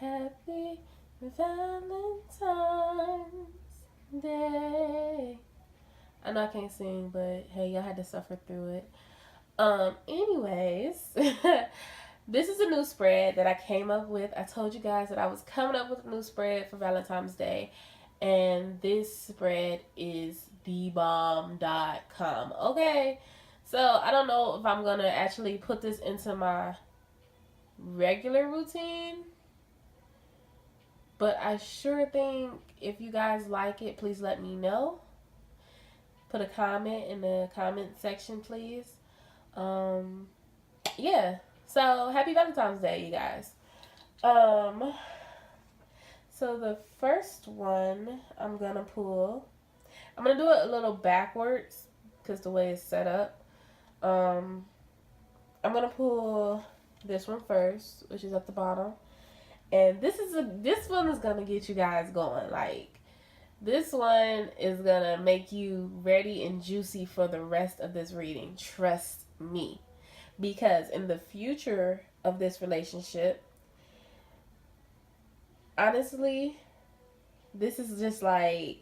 Happy Valentine's Day. I know I can't sing, but hey, y'all had to suffer through it. Anyways, this is a new spread that I came up with. I told you guys that I was coming up with a new spread for Valentine's Day, and this spread is thebomb.com. Okay, so I don't know if I'm gonna actually put this into my regular routine, but I sure think if you guys like it, please let me know. Put a comment in the comment section, please. Um, yeah. So happy Valentine's Day, you guys. Um, so the first one I'm gonna pull, I'm gonna do it a little backwards because the way it's set up. Um, I'm gonna pull this one first, which is at the bottom, and this one is gonna get you guys going. Like, this one is gonna make you ready and juicy for the rest of this reading. Trust me. Because in the future of this relationship, honestly, this is just like,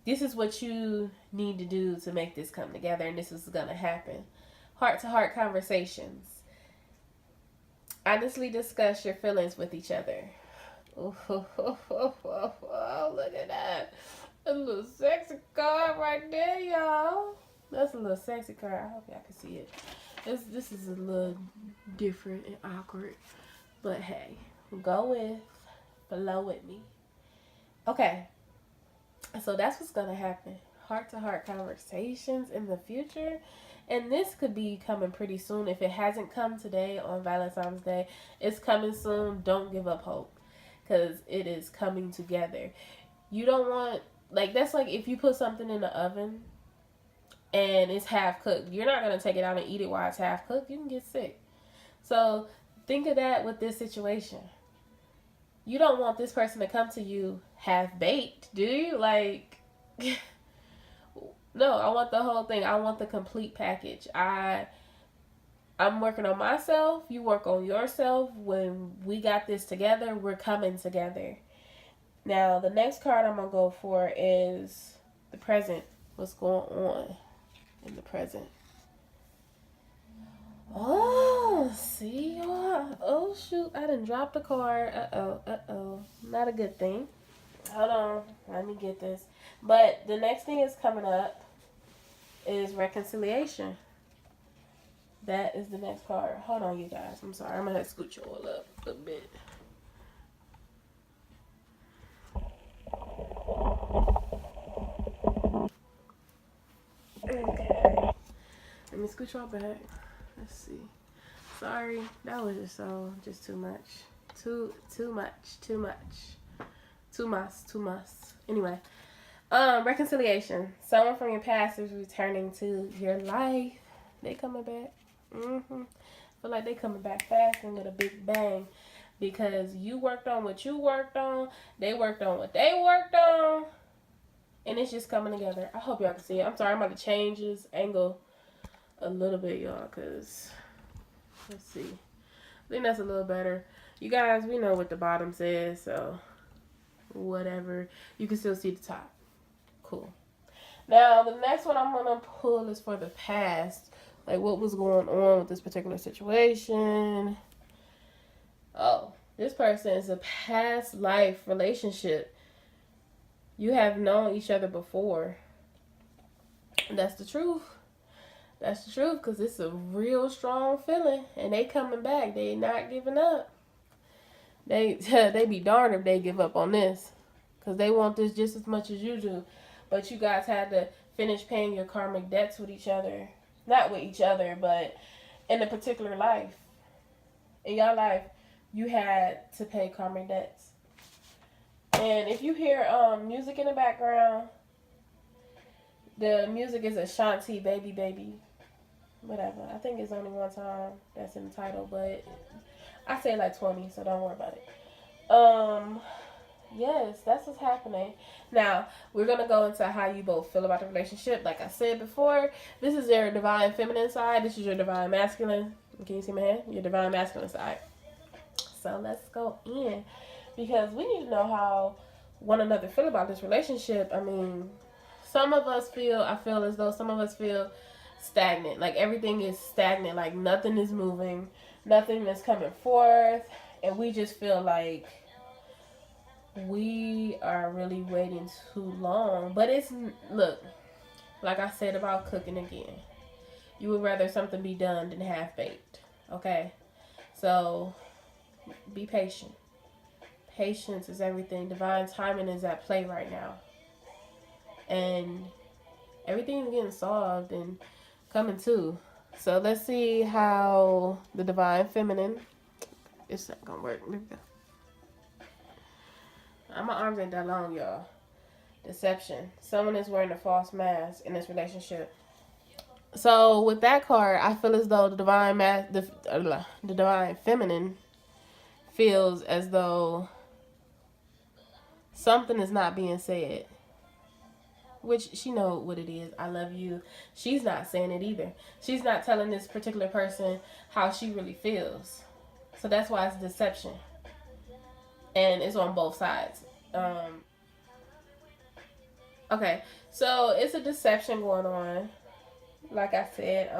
this is what you need to do to make this come together, and this is gonna happen. Heart to heart conversations. Honestly discuss your feelings with each other. Oh, look at that. A little sexy card right there, y'all. That's a little sexy card. I hope y'all can see it. This is a little different and awkward. But hey, flow with me. Okay. So that's what's going to happen. Heart-to-heart conversations in the future. And this could be coming pretty soon. If it hasn't come today on Valentine's Day, it's coming soon. Don't give up hope. Because it is coming together. You don't want, like, that's like if you put something in the oven and it's half cooked. You're not going to take it out and eat it while it's half cooked. You can get sick. So think of that with this situation. You don't want this person to come to you half baked, do you? Like, no, I want the whole thing. I want the complete package. I'm working on myself. You work on yourself. When we got this together, we're coming together. Now, the next card I'm going to go for is the present. What's going on in the present? Oh, see y'all. Oh, shoot. I done dropped the card. Uh-oh. Not a good thing. Hold on. Let me get this. But the next thing is coming up is reconciliation. That is the next card. Hold on, you guys. I'm sorry. I'm going to have to scoot you all up a bit. Okay. Let me scoot y'all back. Let's see. Sorry. That was just too much. Too much. Anyway. Reconciliation. Someone from your past is returning to your life. They coming back. Feel like they coming back fast and with a big bang, because you worked on what you worked on, they worked on what they worked on, and it's just coming together. I hope y'all can see it. I'm sorry, I'm about to change this angle a little bit, y'all, because let's see. I think that's a little better. You guys, we know what the bottom says, so whatever. You can still see the top. Cool. Now, the next one I'm going to pull is for the past. Like, what was going on with this particular situation? Oh, this person is a past life relationship. You have known each other before. That's the truth. That's the truth, because it's a real strong feeling. And they coming back. They not giving up. They be darned if they give up on this, because they want this just as much as you do. But you guys had to finish paying your karmic debts with each other. Not with each other, but in a particular life. In your life, you had to pay karmic debts. And if you hear music in the background, the music is Ashanti, Baby. Whatever. I think it's only one time that's in the title, but I say like 20, so don't worry about it. Yes, that's what's happening. Now, we're going to go into how you both feel about the relationship. Like I said before, this is your divine feminine side. This is your divine masculine. Can you see my hand? Your divine masculine side. So let's go in because we need to know how one another feel about this relationship. I mean, I feel as though some of us feel stagnant. Like everything is stagnant. Like nothing is moving, nothing is coming forth, and we just feel like we are really waiting too long. But look, like I said about cooking again, you would rather something be done than half baked. Okay, so be patient. Patience is everything. Divine timing is at play right now, and everything's getting solved and coming to. So let's see how the divine feminine. It's not gonna work. There we go. My arms ain't that long, y'all. Deception. Someone is wearing a false mask in this relationship. So with that card, I feel as though the divine feminine feels as though something is not being said. Which she know what it is. I love you. She's not saying it either. She's not telling this particular person how she really feels. So that's why it's deception. And it's on both sides. Okay, so it's a deception going on, like I said,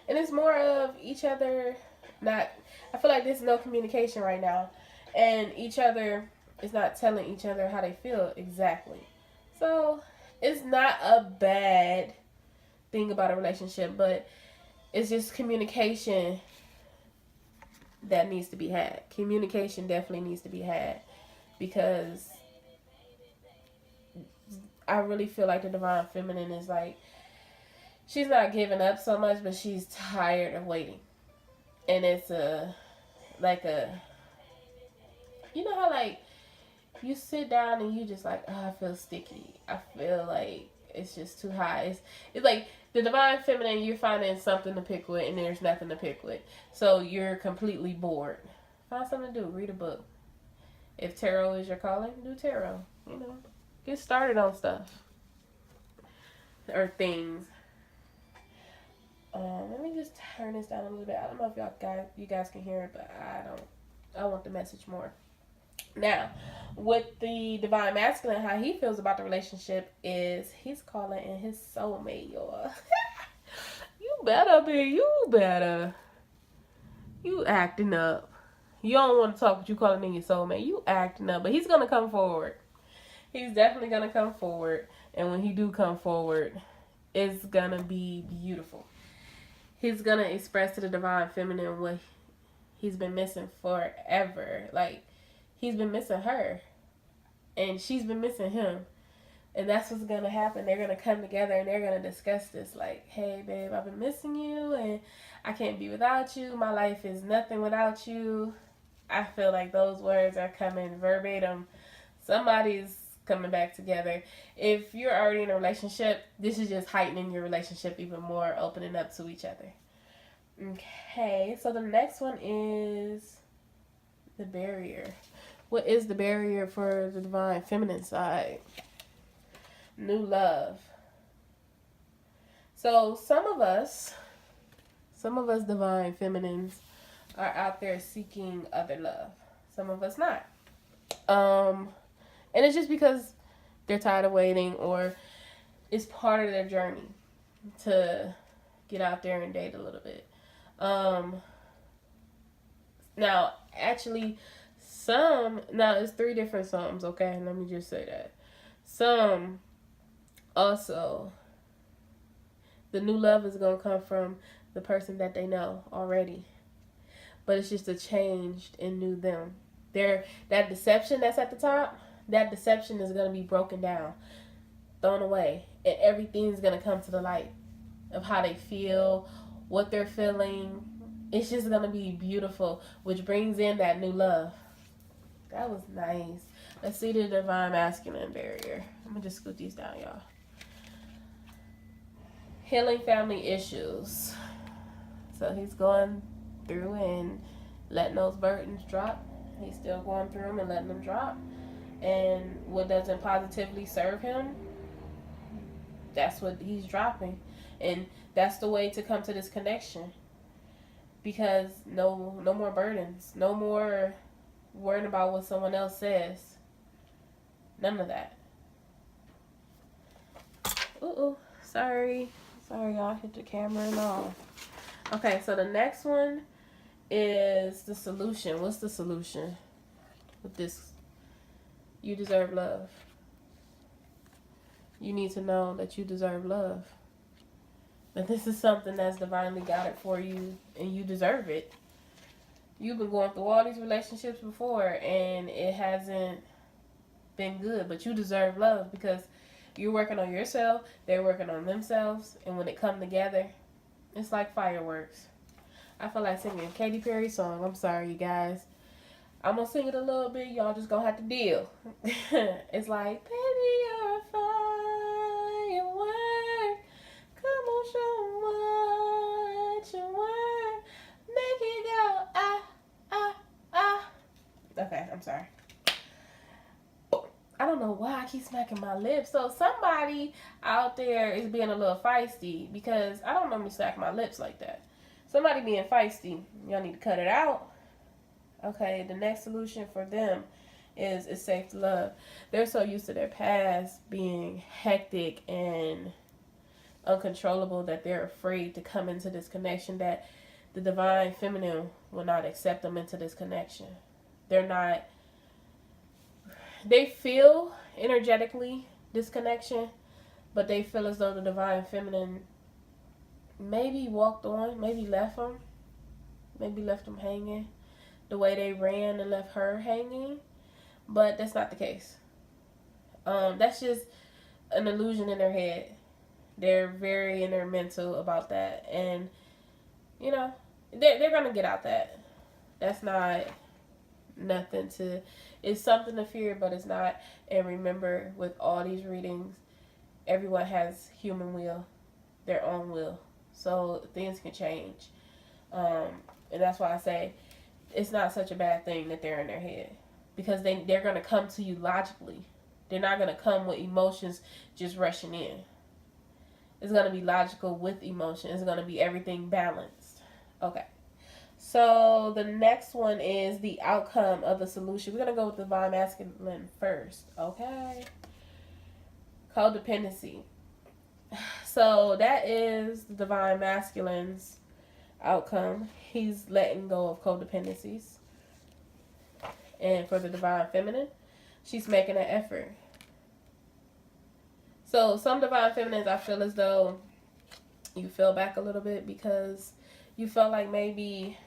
and it's more of each other. Not, I feel like there's no communication right now, and each other is not telling each other how they feel exactly. So it's not a bad thing about a relationship, but it's just communication that needs to be had. Communication definitely needs to be had because I really feel like the divine feminine is like, she's not giving up so much, but she's tired of waiting. And it's you know how like you sit down and you just like, oh, I feel sticky. I feel like it's just too high. It's like the divine feminine, you're finding something to pick with and there's nothing to pick with. So you're completely bored. Find something to do. Read a book. If tarot is your calling, do tarot. You know. Get started on stuff or things. Let me just turn this down a little bit. I don't know if you guys can hear it, but I don't. I want the message more. Now, with the divine masculine, how he feels about the relationship is he's calling in his soulmate, y'all. You better. You acting up. You don't want to talk, but you calling in your soulmate. You acting up, but he's gonna come forward. He's definitely going to come forward. And when he do come forward, it's going to be beautiful. He's going to express to the divine feminine what he's been missing forever. Like, he's been missing her. And she's been missing him. And that's what's going to happen. They're going to come together and they're going to discuss this. Like, hey, babe, I've been missing you. And I can't be without you. My life is nothing without you. I feel like those words are coming verbatim. Somebody's coming back together. If you're already in a relationship, this is just heightening your relationship even more, opening up to each other. Okay, so the next one is the barrier. What is the barrier for the divine feminine side? New love. So some of us divine feminines are out there seeking other love. Some of us not. And it's just because they're tired of waiting or it's part of their journey to get out there and date a little bit. Now, actually, it's 3 different sums, okay? Let me just say that. Some, also, the new love is going to come from the person that they know already. But it's just a change in new them. That deception that's at the top, that deception is going to be broken down, thrown away, and everything's going to come to the light of how they feel, what they're feeling. It's just going to be beautiful, which brings in that new love. That was nice. Let's see the divine masculine barrier. I'm going to just scoot these down, y'all. Healing family issues. So he's going through and letting those burdens drop. He's still going through them and letting them drop. And what doesn't positively serve him, that's what he's dropping. And that's the way to come to this connection. Because no more burdens. No more worrying about what someone else says. None of that. Ooh, sorry. Sorry, y'all. Hit the camera and all. Okay, so the next one is the solution. What's the solution with this? You deserve love. You need to know that you deserve love. That this is something that's divinely guided for you, and you deserve it. You've been going through all these relationships before, and it hasn't been good, but you deserve love because you're working on yourself, they're working on themselves, and when it come together, it's like fireworks. I feel like singing a Katy Perry song. I'm sorry, you guys. I'm gonna sing it a little bit. Y'all just gonna have to deal. It's like, baby, you're a firework. Come on, show 'em what you want. Make it go, ah, ah, ah. Okay, I'm sorry. I don't know why I keep smacking my lips. So somebody out there is being a little feisty because I don't normally smack my lips like that. Somebody being feisty, y'all need to cut it out. Okay, the next solution for them is it's safe to love. They're so used to their past being hectic and uncontrollable that they're afraid to come into this connection, that the divine feminine will not accept them into this connection. They feel energetically this connection, but they feel as though the divine feminine maybe walked on, maybe left them hanging the way they ran and left her hanging, but that's not the case. That's just an illusion in their head. They're very in their mental about that, and you know they're gonna get out that. That's not nothing to. It's something to fear, but it's not. And remember, with all these readings, everyone has human will, their own will, so things can change. And that's why I say it's not such a bad thing that they're in their head, because they're gonna come to you logically. They're not gonna come with emotions just rushing in. It's gonna be logical with emotion. It's gonna be everything balanced. Okay. So the next one is the outcome of the solution. We're going to go with divine masculine first. Okay. Codependency. So that is the divine masculine's outcome. He's letting go of codependencies. And for the divine feminine, she's making an effort. So some divine feminines, I feel as though you fell back a little bit because you felt like maybe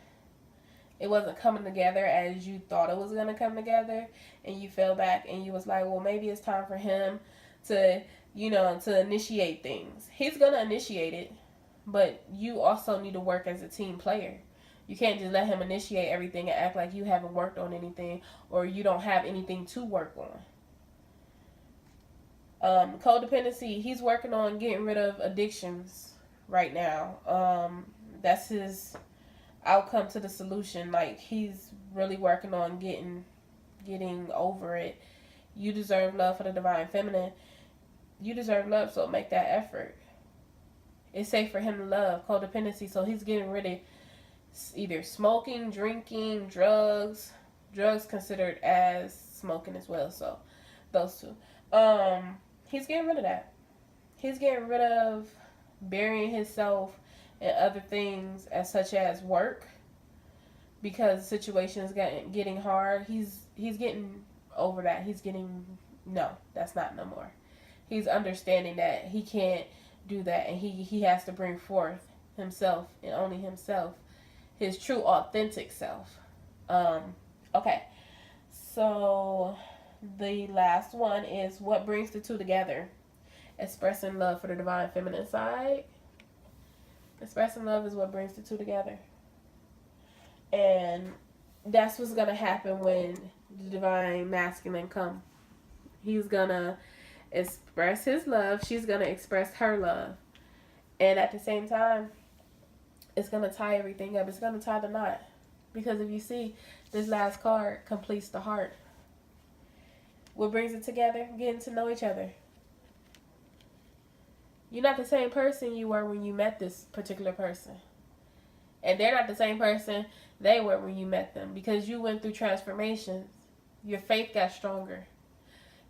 it wasn't coming together as you thought it was going to come together, and you fell back and you was like, well, maybe it's time for him to, to initiate things. He's going to initiate it, but you also need to work as a team player. You can't just let him initiate everything and act like you haven't worked on anything or you don't have anything to work on. Codependency, he's working on getting rid of addictions right now. That's his outcome to the solution. Like, he's really working on getting over it. You deserve love for the divine feminine. You deserve love, so make that effort. It's safe for him to love. Codependency, so he's getting rid of either smoking, drinking, drugs considered as smoking as well, so those two. He's getting rid of that. He's getting rid of burying himself in other things as such as work, because the situation is getting hard. He's getting over that. No, that's not no more. He's understanding that he can't do that, and he has to bring forth himself and only himself, his true authentic self. Okay, so the last one is what brings the two together. Expressing love for the divine feminine side. Expressing love is what brings the two together. And that's what's going to happen when the divine masculine come. He's going to express his love. She's going to express her love. And at the same time, it's going to tie everything up. It's going to tie the knot. Because if you see, this last card completes the heart. What brings it together? Getting to know each other. You're not the same person you were when you met this particular person. And they're not the same person they were when you met them, because you went through transformations. Your faith got stronger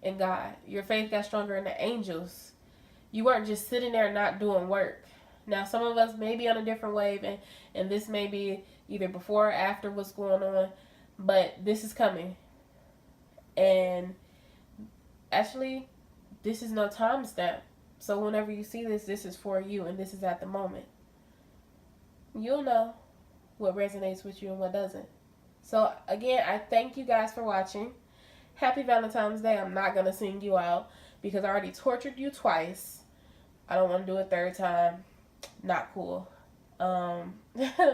in God. Your faith got stronger in the angels. You weren't just sitting there not doing work. Now, some of us may be on a different wave, and this may be either before or after what's going on, but this is coming. And actually, this is no time stamp. So whenever you see this, this is for you, and this is at the moment. You'll know what resonates with you and what doesn't. So again, I thank you guys for watching. Happy Valentine's Day. I'm not going to sing you out because I already tortured you twice. I don't want to do a third time. Not cool.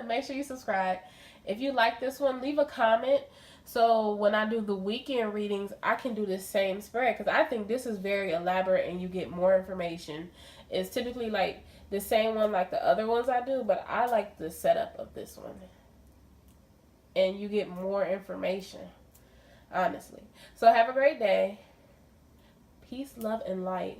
Make sure you subscribe. If you like this one, leave a comment. So when I do the weekend readings, I can do the same spread, because I think this is very elaborate and you get more information. It's typically like the same one like the other ones I do, but I like the setup of this one. And you get more information, honestly. So have a great day. Peace, love, and light.